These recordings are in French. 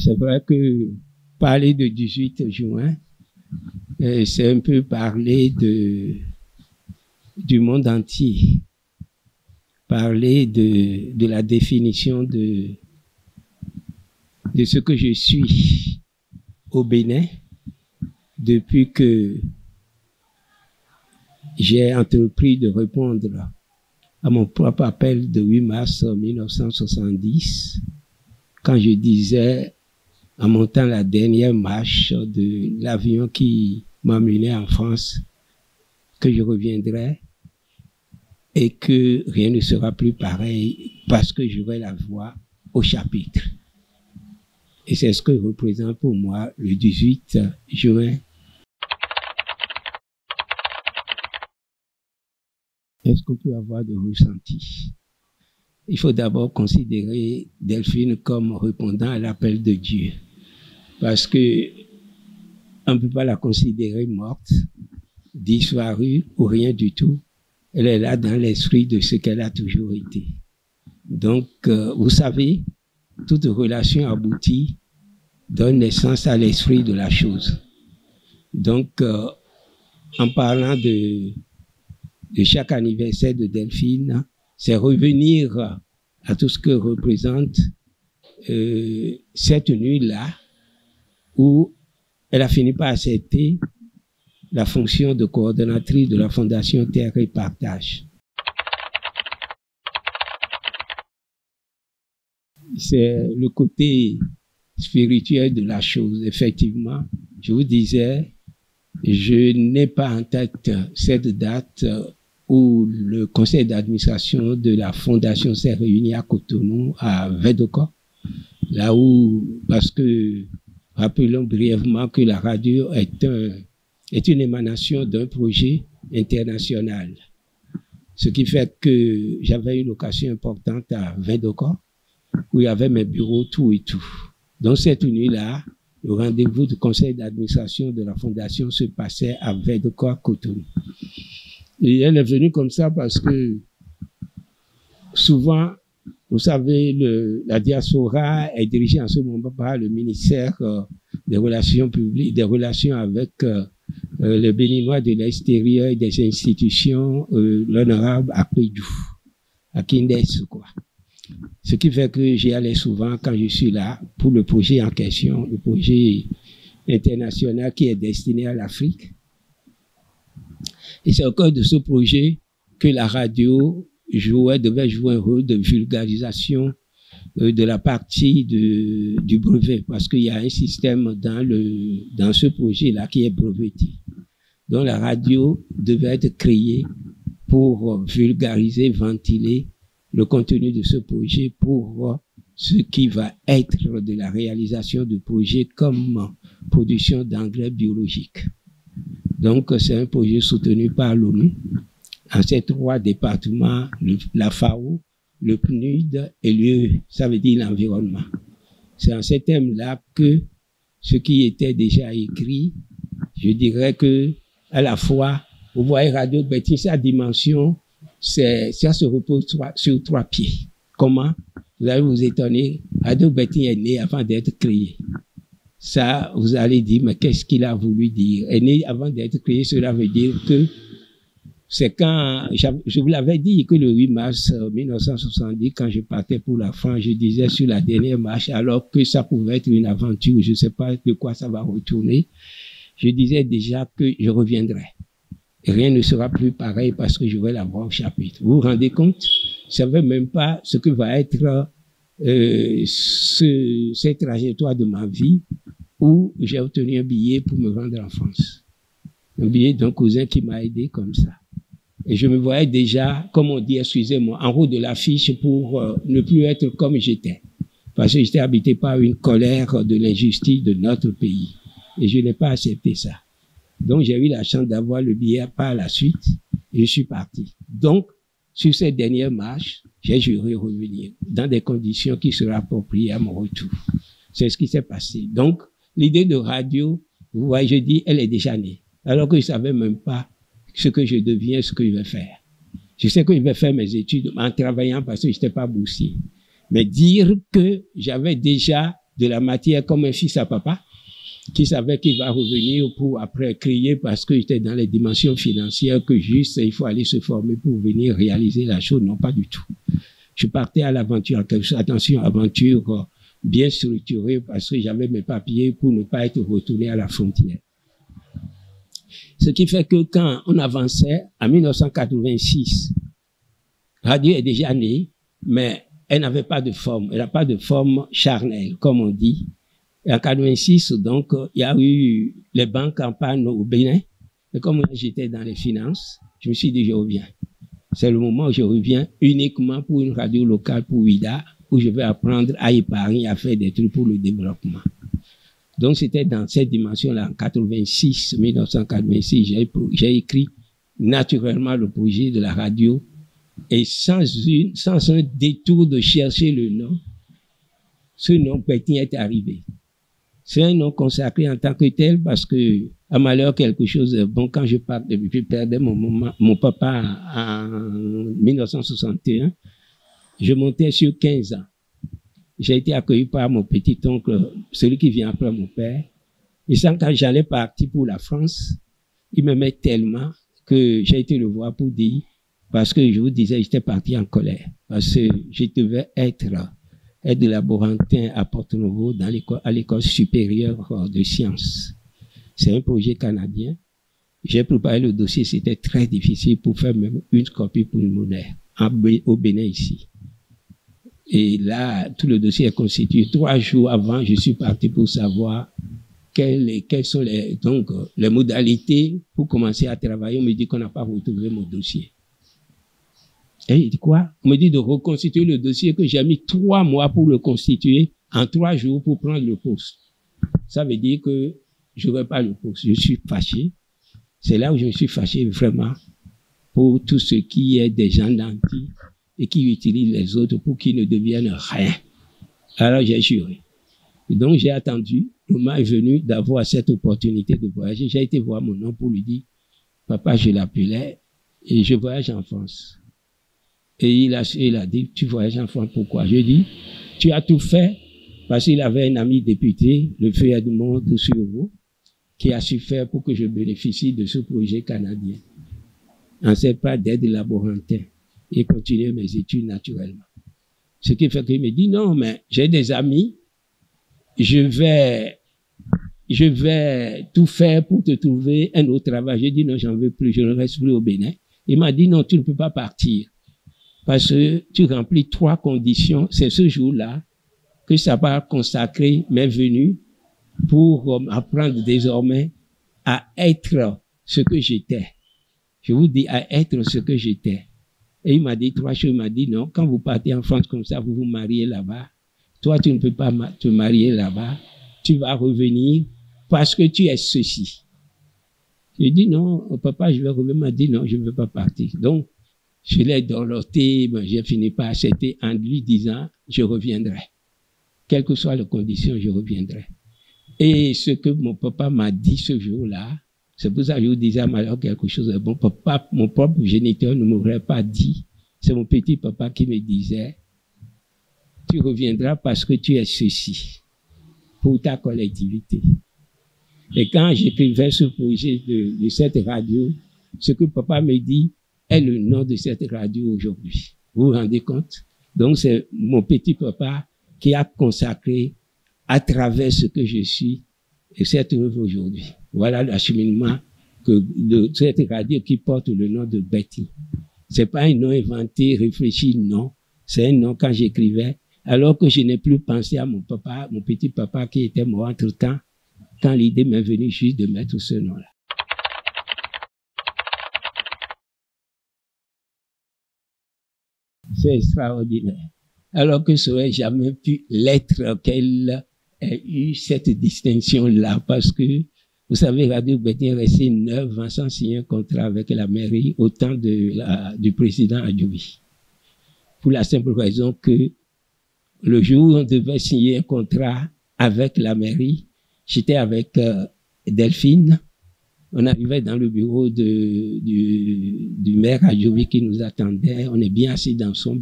C'est vrai que parler de 18 juin, c'est un peu parler du monde entier, parler de la définition de ce que je suis au Bénin depuis que j'ai entrepris de répondre à mon propre appel de 8 mars 1970, quand je disais, en montant la dernière marche de l'avion qui m'emmenait en France, que je reviendrai et que rien ne sera plus pareil parce que j'aurai la voix au chapitre. Et c'est ce que représente pour moi le 18 juin. Est-ce qu'on peut avoir de ressenti? Il faut d'abord considérer Delphine comme répondant à l'appel de Dieu. Parce que on ne peut pas la considérer morte, disparue ou rien du tout. Elle est là dans l'esprit de ce qu'elle a toujours été. Donc, vous savez, toute relation aboutie donne naissance à l'esprit de la chose. Donc, en parlant de chaque anniversaire de Delphine, c'est revenir à tout ce que représente cette nuit-là où elle a fini par accepter la fonction de coordonnatrice de la Fondation Terre et Partage. C'est le côté spirituel de la chose. Effectivement, je vous disais, je n'ai pas en tête cette date où le conseil d'administration de la Fondation s'est réuni à Cotonou, à Vedoko, là où, parce que, rappelons brièvement que la radio est une émanation d'un projet international. Ce qui fait que j'avais une location importante à Vedoko, où il y avait mes bureaux, tout et tout. Donc cette nuit-là, le rendez-vous du conseil d'administration de la Fondation se passait à Vedoko, à Cotonou. Et elle est venue comme ça parce que souvent, vous savez, la diaspora est dirigée en ce moment par le ministère des Relations publiques, des relations avec les Béninois de l'extérieur et des institutions, l'honorable Akpedou, à Kindes, quoi. Ce qui fait que j'y allais souvent quand je suis là pour le projet en question, le projet international qui est destiné à l'Afrique. Et c'est au cœur de ce projet que la radio devait jouer un rôle de vulgarisation de la partie du brevet, parce qu'il y a un système dans ce projet-là qui est breveté. Donc la radio devait être créée pour vulgariser, ventiler le contenu de ce projet pour ce qui va être de la réalisation du projet comme production d'engrais biologiques. Donc c'est un projet soutenu par l'ONU en ces 3 départements, la FAO, le PNUD et l'UE, ça veut dire l'environnement. C'est en ces thèmes-là que ce qui était déjà écrit, je dirais que à la fois, vous voyez Radio Bétin, sa dimension, ça se repose sur 3 pieds. Comment? Vous allez vous étonner, Radio Bétin est né avant d'être créé. Ça, vous allez dire, mais qu'est-ce qu'il a voulu dire? Est né avant d'être créé, cela veut dire que c'est quand, je vous l'avais dit que le 8 mars 1970, quand je partais pour la France, je disais sur la dernière marche, alors que ça pouvait être une aventure, je ne sais pas de quoi ça va retourner, je disais déjà que je reviendrai. Et rien ne sera plus pareil parce que j'aurai la voix au chapitre. Vous vous rendez compte? Je ne savais même pas ce que va être cette trajectoire de ma vie où j'ai obtenu un billet pour me rendre en France. Un billet d'un cousin qui m'a aidé comme ça. Et je me voyais déjà, comme on dit, excusez-moi, en haut de l'affiche pour ne plus être comme j'étais. Parce que j'étais habité par une colère de l'injustice de notre pays. Et je n'ai pas accepté ça. Donc j'ai eu la chance d'avoir le billet par la suite et je suis parti. Donc, sur cette dernière marche, j'ai juré revenir dans des conditions qui seraient appropriées à mon retour. C'est ce qui s'est passé. Donc, l'idée de radio, vous voyez, je dis, elle est déjà née. Alors que je ne savais même pas ce que je deviens, ce que je vais faire. Je sais que je vais faire mes études en travaillant parce que je n'étais pas boursier. Mais dire que j'avais déjà de la matière comme un fils à papa, qui savait qu'il va revenir pour après crier parce qu'il était dans les dimensions financières que juste il faut aller se former pour venir réaliser la chose. Non, pas du tout. Je partais à l'aventure, attention, aventure bien structurée parce que j'avais mes papiers pour ne pas être retourné à la frontière. Ce qui fait que quand on avançait, en 1986, Radio est déjà née, mais elle n'avait pas de forme. Elle n'a pas de forme charnelle, comme on dit. Et en 86, donc, il y a eu les banques en panne au Bénin. Et comme j'étais dans les finances, je me suis dit, je reviens. C'est le moment où je reviens uniquement pour une radio locale pour UIDA, où je vais apprendre à épargner, à faire des trucs pour le développement. Donc, c'était dans cette dimension-là, en 1986, j'ai écrit naturellement le projet de la radio et sans un détour de chercher le nom, ce nom Betty est arrivé. C'est un nom consacré en tant que tel parce que, à malheur, quelque chose de bon, quand je perdais mon papa en 1961, je montais sur 15 ans. J'ai été accueilli par mon petit oncle, celui qui vient après mon père. Et quand j'allais partir pour la France, il m'aimait tellement que j'ai été le voir pour dire, parce que je vous disais, j'étais parti en colère. Parce que je devais être de laborantin à Porto-Novo à l'école supérieure de sciences. C'est un projet canadien. J'ai préparé le dossier, c'était très difficile pour faire même une copie pulmonaire au Bénin ici. Et là, tout le dossier est constitué. 3 jours avant, je suis parti pour savoir quelles sont les modalités pour commencer à travailler. On me dit qu'on n'a pas retrouvé mon dossier. Et il dit quoi? On me dit de reconstituer le dossier que j'ai mis 3 mois pour le constituer en 3 jours pour prendre le poste. Ça veut dire que je ne veux pas le poste. Je suis fâché. C'est là où je me suis fâché vraiment pour tout ce qui est des gens d'anti et qui utilisent les autres pour qu'ils ne deviennent rien. Alors j'ai juré. Et donc j'ai attendu. Le moment est venu d'avoir cette opportunité de voyager. J'ai été voir mon oncle pour lui dire, papa, je l'appelais et je voyage en France. Et il a dit, tu voyages en France, pourquoi? Je dis, tu as tout fait parce qu'il avait un ami député, le feu Edmond Doucurveau, qui a su faire pour que je bénéficie de ce projet canadien. En cette part d'aide laborantin et continuer mes études naturellement. Ce qui fait qu'il me dit, non, mais j'ai des amis, je vais tout faire pour te trouver un autre travail. J'ai dit, non, j'en veux plus, je ne reste plus au Bénin. Il m'a dit, non, tu ne peux pas partir. Parce que tu remplis 3 conditions. C'est ce jour-là que ça va consacrer mes venues pour apprendre désormais à être ce que j'étais. Je vous dis à être ce que j'étais. Et il m'a dit 3 choses. Il m'a dit non, quand vous partez en France comme ça, vous vous mariez là-bas. Toi, tu ne peux pas te marier là-bas. Tu vas revenir parce que tu es ceci. J'ai dit non, papa, je vais revenir. Il m'a dit non, je ne veux pas partir. Donc, je l'ai dorloté, mais j'ai fini par accepter en lui disant, je reviendrai. Quelles que soient les conditions, je reviendrai. Et ce que mon papa m'a dit ce jour-là, c'est pour ça que je vous disais à malheur quelque chose de bon. Papa, mon propre géniteur ne m'aurait pas dit. C'est mon petit papa qui me disait, tu reviendras parce que tu es ceci, pour ta collectivité. Et quand j'écrivais ce projet de cette radio, ce que papa me dit est le nom de cette radio aujourd'hui. Vous vous rendez compte? Donc c'est mon petit papa qui a consacré à travers ce que je suis et cette œuvre aujourd'hui. Voilà l'acheminement de cette radio qui porte le nom de Betty. C'est pas un nom inventé, réfléchi, non. C'est un nom quand j'écrivais, alors que je n'ai plus pensé à mon papa, mon petit papa qui était mort entre-temps, quand l'idée m'est venue juste de mettre ce nom-là. C'est extraordinaire. Alors que ça n'aurait jamais pu l'être qu'elle ait eu cette distinction-là, parce que, vous savez, Radio Betty est resté 9 ans sans signer un contrat avec la mairie au temps du président Adjoubi. Pour la simple raison que le jour où on devait signer un contrat avec la mairie, j'étais avec Delphine. On arrivait dans le bureau du maire Adjoubi qui nous attendait. On est bien assis dans son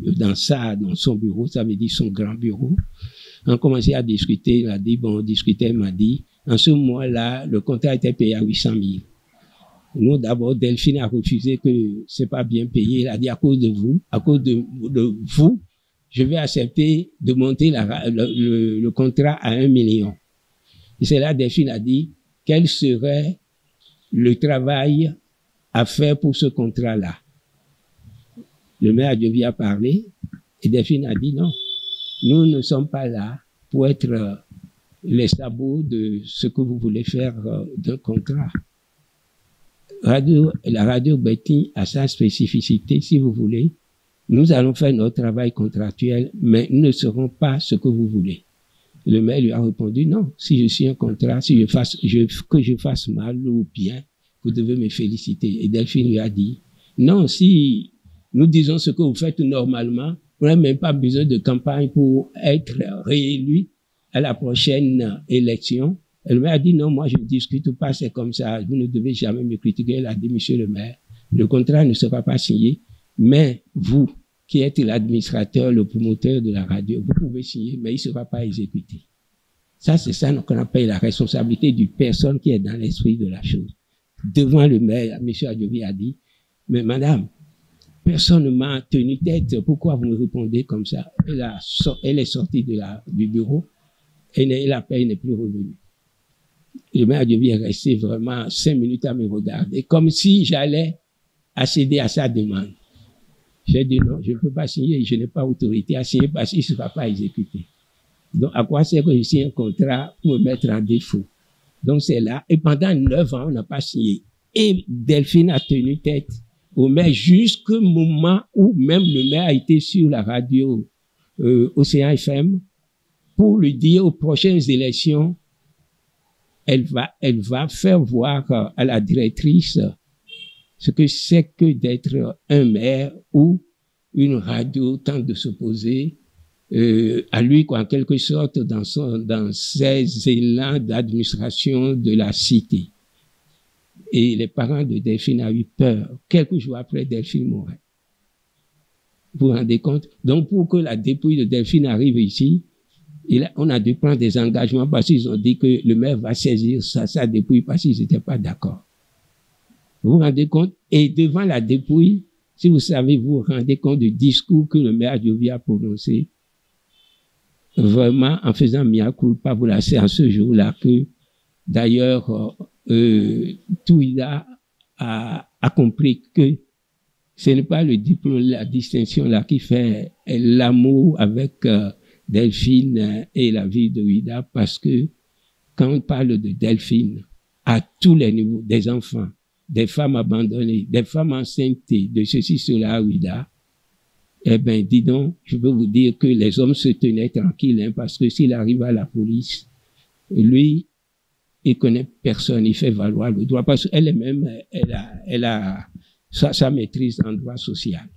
bureau, ça veut dire son grand bureau. On commençait à discuter, il a dit, bon, on discutait, il m'a dit, en ce mois-là, le contrat était payé à 800 000. Nous, d'abord, Delphine a refusé que c'est pas bien payé. Il a dit, à cause de vous, je vais accepter de monter le contrat à 1 million. Et c'est là, Delphine a dit, quel serait le travail à faire pour ce contrat-là? Le maire Adjovi a parlé, et Delphine a dit, non, nous ne sommes pas là pour être les sabots de ce que vous voulez faire d'un contrat. La radio Betty a sa spécificité, si vous voulez. Nous allons faire notre travail contractuel, mais nous ne serons pas ce que vous voulez. Le maire lui a répondu, non, si je suis un contrat, que je fasse mal ou bien, vous devez me féliciter. Et Delphine lui a dit, non, si nous disons ce que vous faites normalement, vous n'avez même pas besoin de campagne pour être réélu à la prochaine élection. Et le maire a dit, non, moi je ne discute pas, c'est comme ça, vous ne devez jamais me critiquer. Elle a dit, monsieur le maire, le contrat ne sera pas signé, mais vous, qui êtes l'administrateur, le promoteur de la radio, vous pouvez signer, mais il ne sera pas exécuté. Ça, c'est ça qu'on appelle la responsabilité d'une personne qui est dans l'esprit de la chose. Devant le maire, M. Adjovi a dit, mais madame, personne ne m'a tenu tête, pourquoi vous me répondez comme ça? Elle est sortie du bureau, et la paix n'est plus revenue. Le maire Adjovi est resté vraiment 5 minutes à me regarder, comme si j'allais accéder à sa demande. J'ai dit non, je ne peux pas signer, je n'ai pas autorité à signer parce qu'il ne sera pas exécuté. Donc, à quoi sert que je signe un contrat pour me mettre en défaut? Donc, c'est là. Et pendant 9 ans, on n'a pas signé. Et Delphine a tenu tête au maire jusqu'au moment où même le maire a été sur la radio Océan FM pour lui dire aux prochaines élections, elle va faire voir à la directrice ce que c'est que d'être un maire où une radio tente de s'opposer à lui, quoi, en quelque sorte, dans ses élans d'administration de la cité. Et les parents de Delphine ont eu peur. Quelques jours après, Delphine mourait. Vous vous rendez compte? Donc, pour que la dépouille de Delphine arrive ici, on a dû prendre des engagements parce qu'ils ont dit que le maire va saisir sa dépouille parce qu'ils n'étaient pas d'accord. Vous vous rendez compte? Et devant la dépouille, si vous savez, vous vous rendez compte du discours que le maire Adjovi a prononcé, vraiment en faisant mea culpa, vous là, c'est en ce jour-là que, d'ailleurs, Touida a compris que ce n'est pas le diplôme, la distinction là qui fait l'amour avec Delphine et la vie de Ouida, parce que quand on parle de Delphine, à tous les niveaux, des enfants, des femmes abandonnées, des femmes enceintes, de ceci, cela à Ouida, eh ben, dis donc, je peux vous dire que les hommes se tenaient tranquilles, hein, parce que s'il arrive à la police, lui, il connaît personne, il fait valoir le droit, parce qu'elle-même, elle a sa maîtrise en droit social.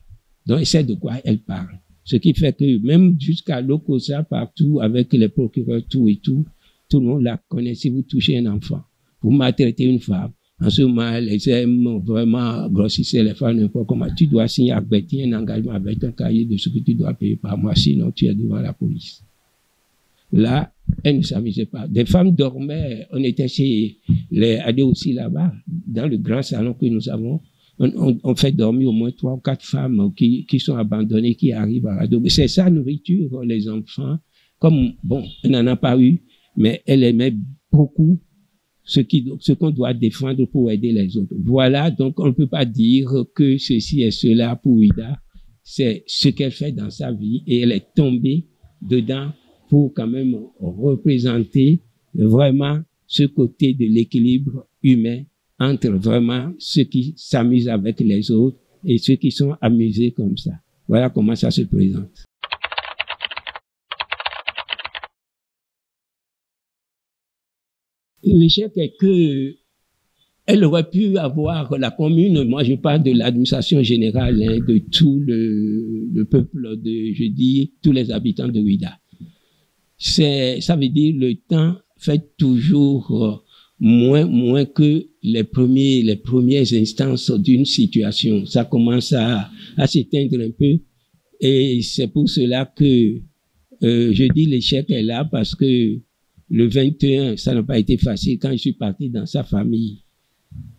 Donc, elle sait de quoi elle parle. Ce qui fait que même jusqu'à l'OCOSA, partout, avec les procureurs, tout et tout, tout le monde la connaît. Si vous touchez un enfant, vous maltraitez une femme, en ce moment, les hommes vraiment grossissaient les femmes n'importe comment. Tu dois signer avec un engagement avec un cahier de ce que tu dois payer par mois, sinon tu es devant la police. Là, elle ne s'amusait pas. Des femmes dormaient, on était chez les ados aussi là-bas, dans le grand salon que nous avons. On fait dormir au moins 3 ou 4 femmes qui sont abandonnées, qui arrivent à radio. C'est sa nourriture, les enfants. Comme, bon, elle n'en a pas eu, mais elle aimait beaucoup ce qu'on doit défendre pour aider les autres. Voilà, donc on ne peut pas dire que ceci et cela pour Ouida. C'est ce qu'elle fait dans sa vie et elle est tombée dedans pour quand même représenter vraiment ce côté de l'équilibre humain entre vraiment ceux qui s'amusent avec les autres et ceux qui sont amusés comme ça. Voilà comment ça se présente. L'échec est que elle aurait pu avoir la commune, moi je parle de l'administration générale, hein, de tout le peuple, je dis tous les habitants de Ouida. Ça veut dire le temps fait toujours moins que les premières instances d'une situation. Ça commence à s'éteindre un peu et c'est pour cela que je dis l'échec est là parce que le 21, ça n'a pas été facile quand je suis parti dans sa famille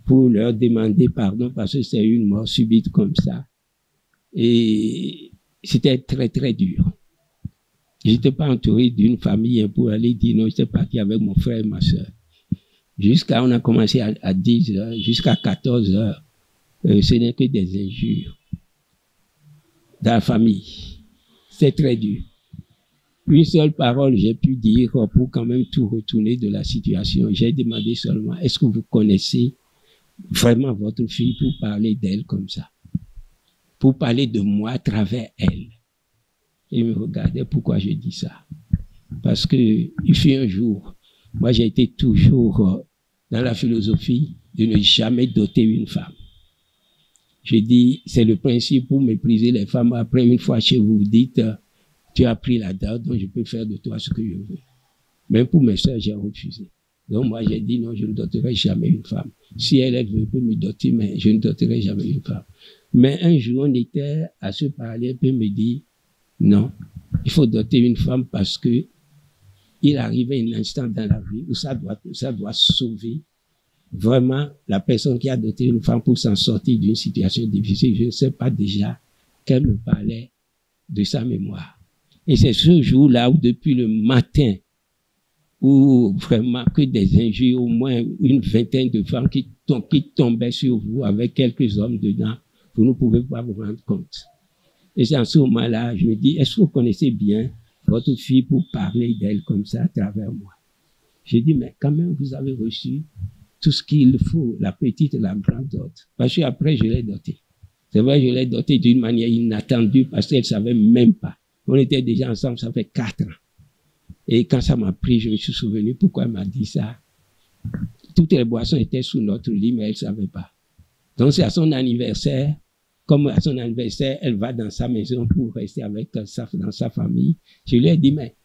pour leur demander pardon parce que c'est une mort subite comme ça. Et c'était très, très dur. J'étais pas entouré d'une famille pour aller dire non, j'étais parti avec mon frère et ma soeur. Jusqu'à, on a commencé à 10 heures, jusqu'à 14 heures. Ce n'est que des injures dans la famille. C'est très dur. Une seule parole, j'ai pu dire pour quand même tout retourner de la situation. J'ai demandé seulement, est-ce que vous connaissez vraiment votre fille pour parler d'elle comme ça? Pour parler de moi à travers elle. Il me regardait, pourquoi je dis ça? Parce que, il fut un jour, moi j'ai été toujours dans la philosophie de ne jamais doter une femme. Je dis, c'est le principe pour mépriser les femmes. Après, une fois chez vous, vous dites, tu as pris la dot, donc je peux faire de toi ce que je veux. Même pour mes soeurs, j'ai refusé. Donc moi, j'ai dit, non, je ne doterai jamais une femme. Si elle veut, peut me doter, mais je ne doterai jamais une femme. Mais un jour, on était à se parler, puis me dit, non, il faut doter une femme parce que il arrivait un instant dans la vie où ça doit sauver vraiment la personne qui a doté une femme pour s'en sortir d'une situation difficile. Je ne sais pas déjà qu'elle me parlait de sa mémoire. Et c'est ce jour-là où depuis le matin, où vraiment que des injures, au moins une vingtaine de femmes qui tombaient sur vous avec quelques hommes dedans, vous ne pouvez pas vous rendre compte. Et c'est en ce moment-là, je me dis, est-ce que vous connaissez bien votre fille pour parler d'elle comme ça à travers moi? J'ai dit, mais quand même, vous avez reçu tout ce qu'il faut, la petite et la grande dot. Parce que après, je l'ai dotée. C'est vrai, je l'ai dotée d'une manière inattendue parce qu'elle ne savait même pas. On était déjà ensemble, ça fait 4 ans. Et quand ça m'a pris, je me suis souvenu pourquoi elle m'a dit ça. Toutes les boissons étaient sous notre lit, mais elle ne savait pas. Donc c'est à son anniversaire, comme à son anniversaire, elle va dans sa maison pour rester avec dans sa famille. Je lui ai dit, mais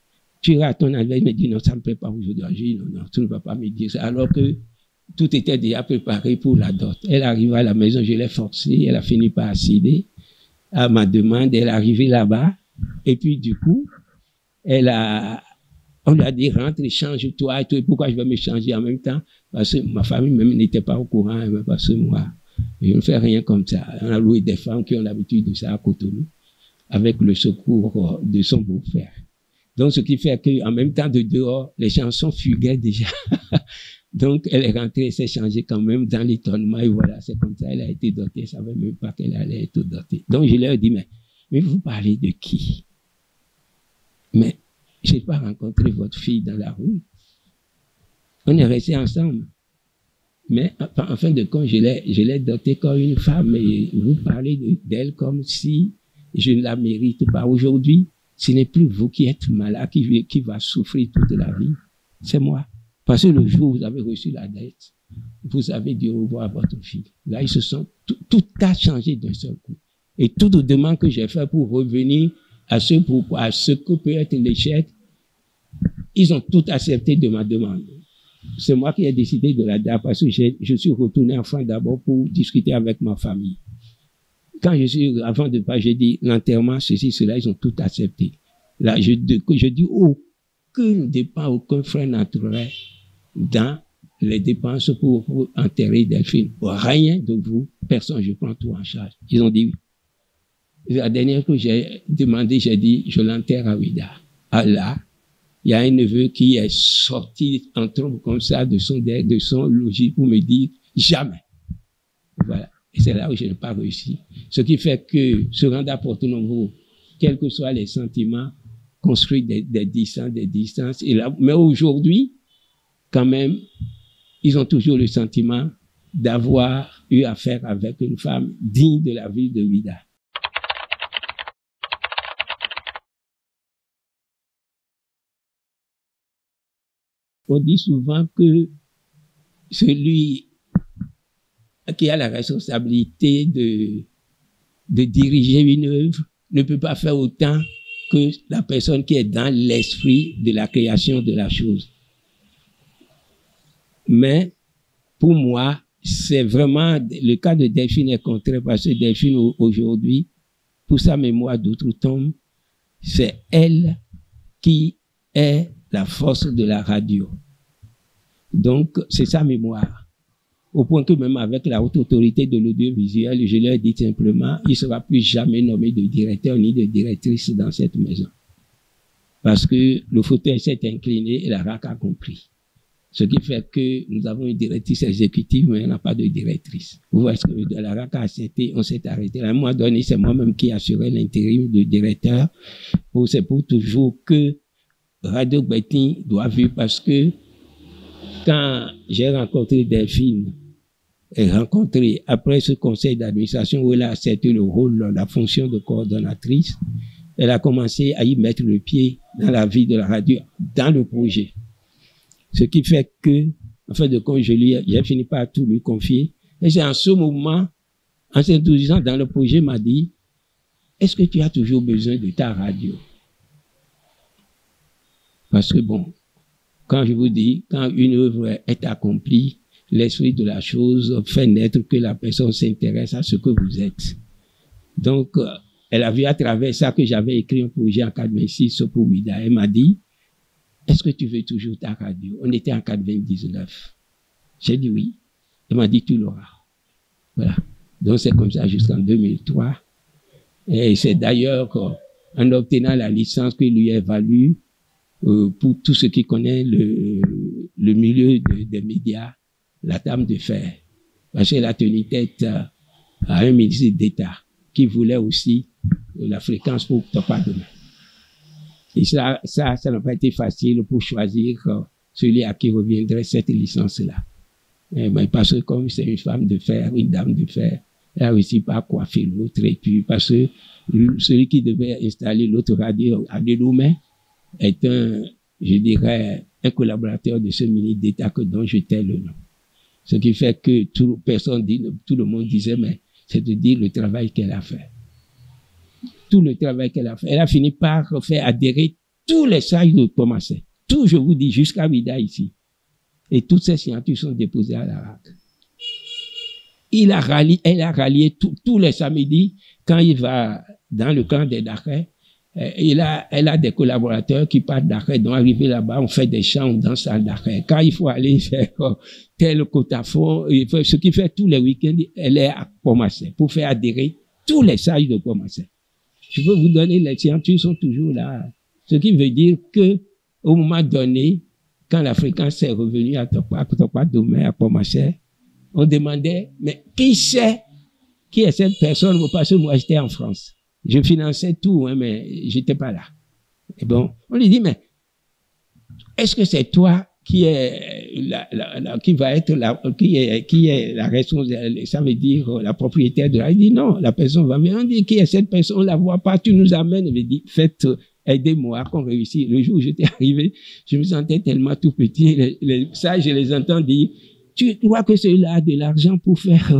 tu iras à ton anniversaire. Il m'a dit, non, ça ne me plaît pas aujourd'hui. J'ai dit, non, tu ne vas pas me dire ça. Alors que tout était déjà préparé pour la dot. Elle arrive à la maison, je l'ai forcée, elle a fini par accéder à ma demande, elle est arrivée là-bas, et puis du coup, on lui a dit, rentre et change-toi, et tout. Pourquoi je vais me changer en même temps? Parce que ma famille même n'était pas au courant, parce que moi, je ne fais rien comme ça. On a loué des femmes qui ont l'habitude de ça à Cotonou, avec le secours de son beau-frère. Donc, ce qui fait qu'en même temps de dehors, les chansons fuguaient déjà. Donc, elle est rentrée, elle s'est changée quand même dans l'étonnement, et voilà, c'est comme ça, elle a été dotée, elle ne savait même pas qu'elle allait être dotée. Donc, je leur ai dit, mais vous parlez de qui? Mais, je n'ai pas rencontré votre fille dans la rue. On est restés ensemble. Mais, en fin de compte, je l'ai dotée comme une femme, et vous parlez d'elle comme si je ne la mérite pas. Aujourd'hui, ce n'est plus vous qui êtes malade, qui va souffrir toute la vie. C'est moi. Parce que le jour où vous avez reçu la dette, vous avez dit au revoir à votre fille. Là, tout a changé d'un seul coup. Et toutes les demandes que j'ai faites pour revenir à ce que peut être l'échec, ils ont tout accepté de ma demande. C'est moi qui ai décidé de la date parce que je suis retourné en France d'abord pour discuter avec ma famille. Quand avant de pas, j'ai dit l'enterrement, ceci, cela, ils ont tout accepté. Là, je dis aucun frère n'entrerait dans les dépenses pour enterrer Delphine. Rien de vous, personne, je prends tout en charge. Ils ont dit oui. La dernière que j'ai demandé, j'ai dit, je l'enterre à Ouida. Allah, il y a un neveu qui est sorti en trompe comme ça de son logis pour me dire jamais. Voilà. Et c'est là où je n'ai pas réussi. Ce qui fait que se rendre à Porto Novo, quels que soient les sentiments, construire des distances. Et là, mais aujourd'hui, quand même, ils ont toujours le sentiment d'avoir eu affaire avec une femme digne de la ville de Ouida. On dit souvent que celui qui a la responsabilité de diriger une œuvre ne peut pas faire autant que la personne qui est dans l'esprit de la création de la chose. Mais pour moi, c'est vraiment le cas de Delphine est contraire parce que Delphine aujourd'hui, pour sa mémoire d'outre-tombe, c'est elle qui est la force de la radio. Donc, c'est sa mémoire. Au point que même avec la haute autorité de l'audiovisuel, je leur dis simplement, il ne sera plus jamais nommé de directeur ni de directrice dans cette maison. Parce que le fauteuil s'est incliné et la RAC a compris. Ce qui fait que nous avons une directrice exécutive, mais on n'a pas de directrice. Vous voyez ce que la RAC a accepté, on s'est arrêté. À un moment donné, c'est moi-même qui assurais l'intérim de directeur. C'est pour toujours que Radio Gbetin doit vivre, parce que quand j'ai rencontré Delphine, et rencontré après ce conseil d'administration où elle a accepté le rôle, la fonction de coordonnatrice, elle a commencé à y mettre le pied dans la vie de la radio, dans le projet. Ce qui fait que, en fait de compte, j'ai fini par tout lui confier. Et c'est en ce moment, en s'introduisant dans le projet, m'a dit, est-ce que tu as toujours besoin de ta radio? Parce que bon, quand je vous dis, quand une œuvre est accomplie, l'esprit de la chose fait naître que la personne s'intéresse à ce que vous êtes. Donc, elle a vu à travers ça que j'avais écrit un projet en 86 pour Ouida. Elle m'a dit, est-ce que tu veux toujours ta radio? On était en 99. J'ai dit oui. Elle m'a dit, tu l'auras. Voilà. Donc, c'est comme ça jusqu'en 2003. Et c'est d'ailleurs en obtenant la licence que lui est valu pour tout ce qui connaît le milieu des médias, la dame de fer. Parce qu'elle a tenu tête à un ministre d'État qui voulait aussi la fréquence pour Topa Demain. Et ça n'a pas été facile pour choisir celui à qui reviendrait cette licence-là. Mais parce que comme c'est une femme de fer, une dame de fer, elle a réussi pas à coiffer l'autre. Et puis parce que celui qui devait installer l'autre radio à Deloumé est je dirais, un collaborateur de ce ministre d'État dont je tais le nom. Ce qui fait que tout le monde disait, mais c'est de dire le travail qu'elle a fait. Tout le travail qu'elle a fait. Elle a fini par faire adhérer tous les sages de Thomasin. Tout, je vous dis, jusqu'à Vida ici. Et toutes ces signatures sont déposées à la RAC. Elle a rallié tous les samedis, quand il va dans le camp des Dakhè, elle a des collaborateurs qui partent d'Dakhè, donc arrivé là-bas, on fait des chants, on danse à Dakhè. Quand il faut aller faire tel cotafon, ce qui fait tous les week-ends, elle est à Thomasin pour faire adhérer tous les sages de Thomasin. Je peux vous donner, les signatures sont toujours là. Ce qui veut dire que, au moment donné, quand la fréquence est revenue à Topa Demain, à Thomasin, on demandait, mais qui est cette personne? Parce que moi, j'étais en France. Je finançais tout, hein, mais j'étais pas là. Et bon, on lui dit, mais est-ce que c'est toi qui est qui est la responsable, ça veut dire la propriétaire de la. Il dit non, la personne va venir. On dit qui est cette personne, on la voit pas, tu nous amènes. Il dit faites, aidez-moi qu'on réussisse. Le jour où j'étais arrivé, je me sentais tellement tout petit. Ça, je les entends dire, tu crois que celui-là a de l'argent pour faire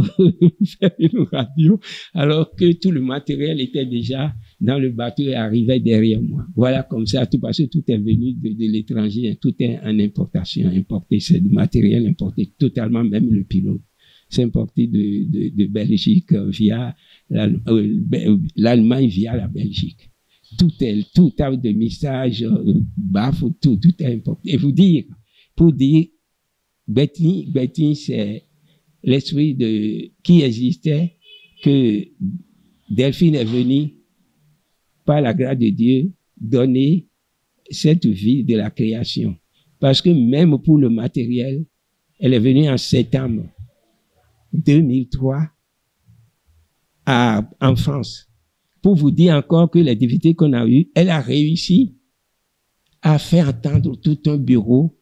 une radio, alors que tout le matériel était déjà dans le bateau et arrivait derrière moi. Voilà comme ça, tout parce que tout est venu de l'étranger, tout est en importation, importé, c'est du matériel importé totalement, même le pilote. C'est importé de Belgique via l'Allemagne via la Belgique. Tout a de messages, baffes, tout est importé. Et pour dire, Gbetin, c'est l'esprit qui existait, que Delphine est venue, par la grâce de Dieu, donner cette vie de la création. Parce que même pour le matériel, elle est venue en septembre 2003 en France. Pour vous dire encore que les difficultés qu'on a eues, elle a réussi à faire entendre tout un bureau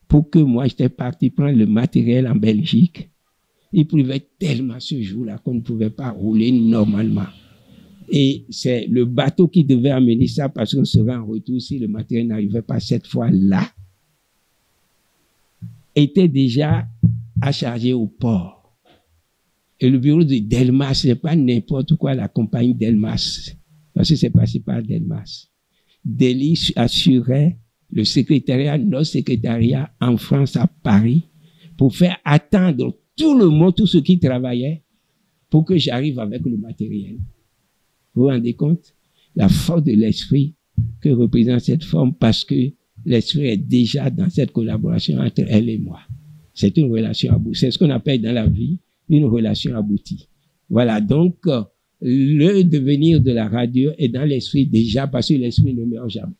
pour que moi, j'étais parti prendre le matériel en Belgique. Il pleuvait tellement ce jour-là qu'on ne pouvait pas rouler normalement. Et c'est le bateau qui devait amener ça parce qu'on serait en retour si le matériel n'arrivait pas cette fois-là. Était déjà à charger au port. Et le bureau de Delmas, ce n'est pas n'importe quoi la compagnie Delmas. Parce que c'est passé par Delmas. Delis assurait le secrétariat, notre secrétariat en France à Paris, pour faire attendre tout le monde, tous ceux qui travaillaient, pour que j'arrive avec le matériel. Vous vous rendez compte? La force de l'esprit que représente cette forme parce que l'esprit est déjà dans cette collaboration entre elle et moi. C'est une relation aboutie. C'est ce qu'on appelle dans la vie une relation aboutie. Voilà, donc le devenir de la radio est dans l'esprit déjà parce que l'esprit ne meurt jamais.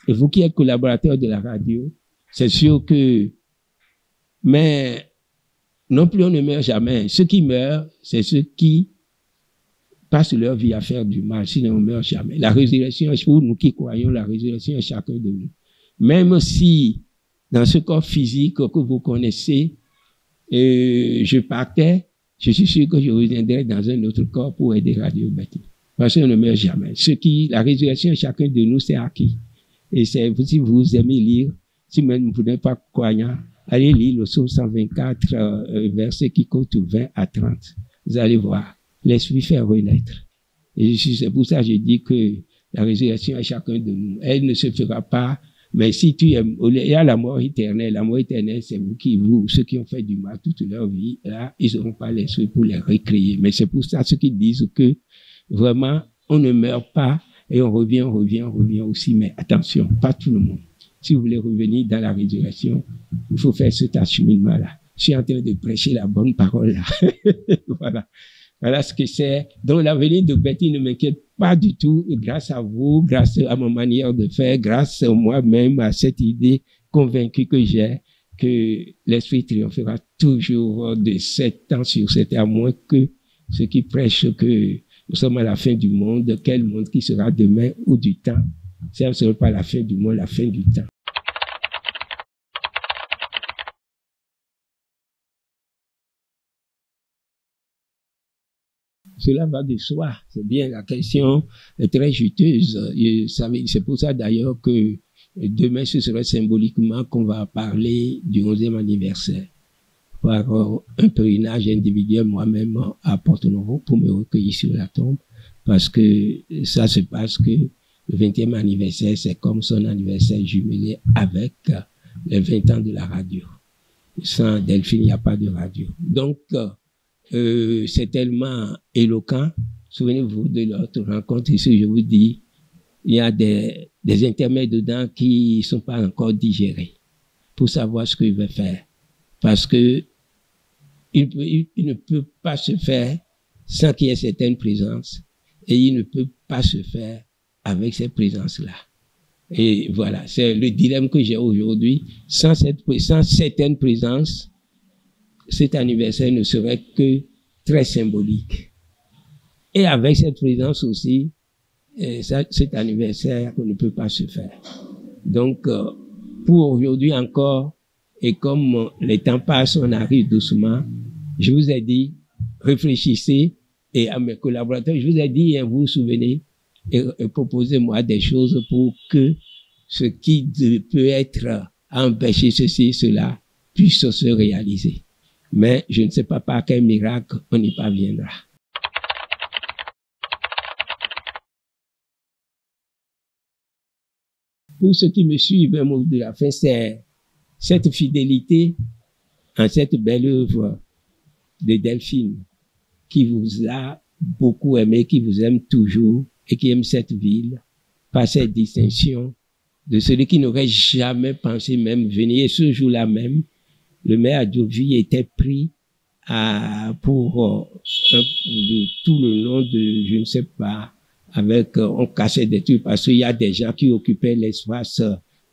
Et vous qui êtes collaborateur de la radio, c'est sûr que, mais non plus on ne meurt jamais. Ceux qui meurent, c'est ceux qui passent leur vie à faire du mal, sinon on ne meurt jamais. La résurrection, pour nous qui croyons, la résurrection est chacun de nous. Même si dans ce corps physique que vous connaissez, je partais, je suis sûr que je reviendrai dans un autre corps pour aider Radio Bethany. Parce qu'on ne meurt jamais. La résurrection, chacun de nous, c'est acquis. Et si vous aimez lire, si même vous n'êtes pas croyant, allez lire le psaume 124, verset qui compte 20 à 30. Vous allez voir. L'esprit fait renaître. Et c'est pour ça que je dis que la résurrection est chacun de nous. Elle ne se fera pas. Mais si tu aimes, il y a la mort éternelle. La mort éternelle, c'est ceux qui ont fait du mal toute leur vie, là, ils n'auront pas l'esprit pour les recréer. Mais c'est pour ça ceux qui disent que vraiment, on ne meurt pas et on revient aussi. Mais attention, pas tout le monde. Si vous voulez revenir dans la résurrection, il faut faire cet acheminement-là. Je suis en train de prêcher la bonne parole là. Voilà. Voilà ce que c'est. Donc l'avenir de Betty ne m'inquiète pas du tout, grâce à vous, grâce à ma manière de faire, grâce à moi-même, à cette idée convaincue que j'ai, que l'esprit triomphera toujours de 7 ans sur 7 ans, à moins que ceux qui prêchent que nous sommes à la fin du monde, quel monde qui sera demain ou du temps. Ça ne sera pas la fin du monde, la fin du temps. Cela va de soi. C'est bien, la question est très juteuse. C'est pour ça d'ailleurs que demain, ce serait symboliquement qu'on va parler du 11e anniversaire. Par un pèlerinage individuel moi-même à Porto-Novo pour me recueillir sur la tombe. Parce que ça se passe que le 20e anniversaire, c'est comme son anniversaire jumelé avec les 20 ans de la radio. Sans Delphine, il n'y a pas de radio. Donc, c'est tellement éloquent. Souvenez-vous de notre rencontre ici, je vous dis, il y a des intermèdes dedans qui ne sont pas encore digérés pour savoir ce qu'il veut faire. Parce que il ne peut pas se faire sans qu'il y ait certaines présences et il ne peut pas se faire avec ces présences-là. Et voilà, c'est le dilemme que j'ai aujourd'hui. Sans certaines présences, cet anniversaire ne serait que très symbolique. Et avec cette présence aussi, cet anniversaire ne peut pas se faire. Donc, pour aujourd'hui encore, et comme les temps passent, on arrive doucement, je vous ai dit, réfléchissez, et à mes collaborateurs, je vous ai dit, vous vous souvenez, et proposez-moi des choses pour que ce qui peut être empêché, ceci, cela, puisse se réaliser. Mais je ne sais pas par quel miracle on y parviendra. Pour ceux qui me suivent, un mot de la fin, c'est cette fidélité en cette belle œuvre de Delphine qui vous a beaucoup aimé, qui vous aime toujours et qui aime cette ville par cette distinction de celui qui n'aurait jamais pensé même venir. Et ce jour-là même, le maire Adjovi était pris pour tout le long de, je ne sais pas, avec, on cassait des trucs parce qu'il y a des gens qui occupaient l'espace,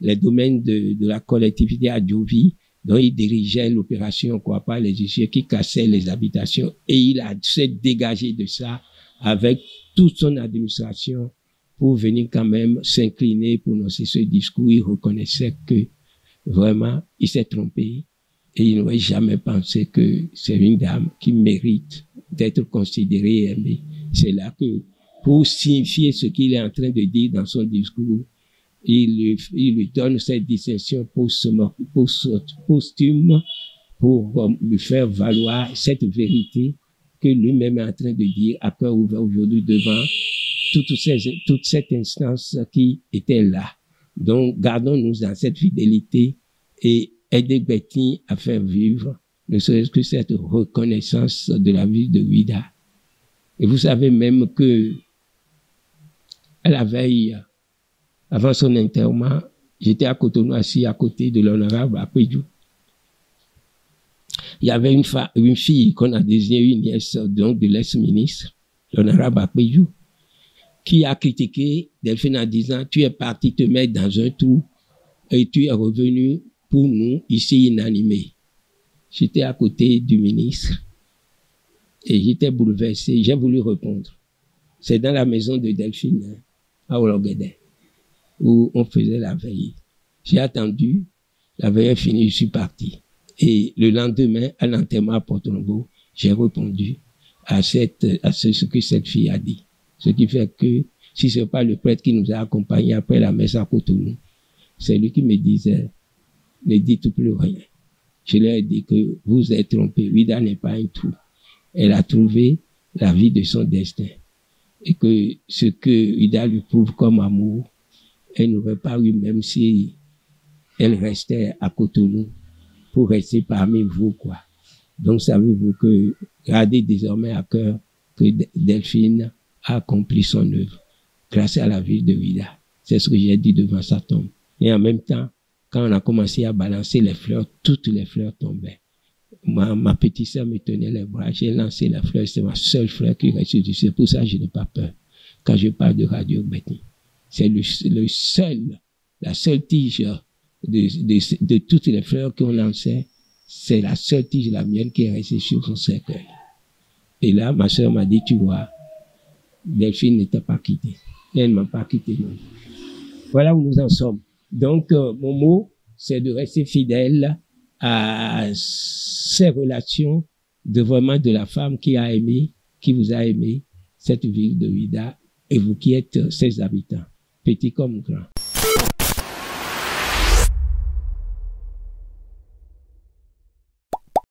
les domaines de la collectivité Adjovi, dont il dirigeait l'opération, quoi pas, les huissiers qui cassaient les habitations et il s'est dégagé de ça avec toute son administration pour venir quand même s'incliner pour prononcer ce discours. Il reconnaissait que vraiment, il s'est trompé. Et il n'aurait jamais pensé que c'est une dame qui mérite d'être considérée et aimée. C'est là que, pour signifier ce qu'il est en train de dire dans son discours, il lui donne cette distinction posthume pour lui faire valoir cette vérité que lui-même est en train de dire à cœur ouvert aujourd'hui devant toute cette instance qui était là. Donc, gardons-nous dans cette fidélité et aider Betty à faire vivre, ne serait-ce que cette reconnaissance de la vie de Ouida. Et vous savez même que, à la veille Avant son enterrement, j'étais à Cotonou, assis à côté de l'honorable Apédjou. Il y avait une fille qu'on a désignée une nièce donc de l'ex-ministre, l'honorable Apédjou, qui a critiqué Delphine en disant « Tu es parti te mettre dans un trou et tu es revenu pour nous ici inanimés. » J'étais à côté du ministre et j'étais bouleversé. J'ai voulu répondre. C'est dans la maison de Delphine, à Ologede, où on faisait la veille. J'ai attendu, la veille est finie, je suis parti. Et le lendemain, à l'enterrement à Porto-Novo, j'ai répondu à ce que cette fille a dit. Ce qui fait que, si ce n'est pas le prêtre qui nous a accompagnés après la messe à Cotonou, c'est lui qui me disait, ne dites plus rien. Je leur ai dit que vous êtes trompés. Ouida n'est pas un trou. Elle a trouvé la vie de son destin. Et que ce que Ouida lui prouve comme amour, elle n'aurait pas eu même si elle restait à Cotonou pour rester parmi vous, quoi. Donc, savez-vous que, gardez désormais à cœur que Delphine a accompli son œuvre grâce à la vie de Ouida. C'est ce que j'ai dit devant sa tombe. Et en même temps, quand on a commencé à balancer les fleurs, toutes les fleurs tombaient. Ma petite sœur me tenait les bras, j'ai lancé la fleur, c'est ma seule fleur qui reste dessus. C'est pour ça que je n'ai pas peur quand je parle de Radio Betty. C'est la seule tige de toutes les fleurs qu'on lançait, c'est la seule tige, la mienne, qui est restée sur son cercueil. Et là, ma sœur m'a dit, tu vois, Delphine n'était pas quittée. Elle ne m'a pas quitté, non. Voilà où nous en sommes. Donc, mon mot, c'est de rester fidèle à ces relations de vraiment de la femme qui a aimé, qui vous a aimé, cette ville de Ouida, et vous qui êtes ses habitants, petits comme grands.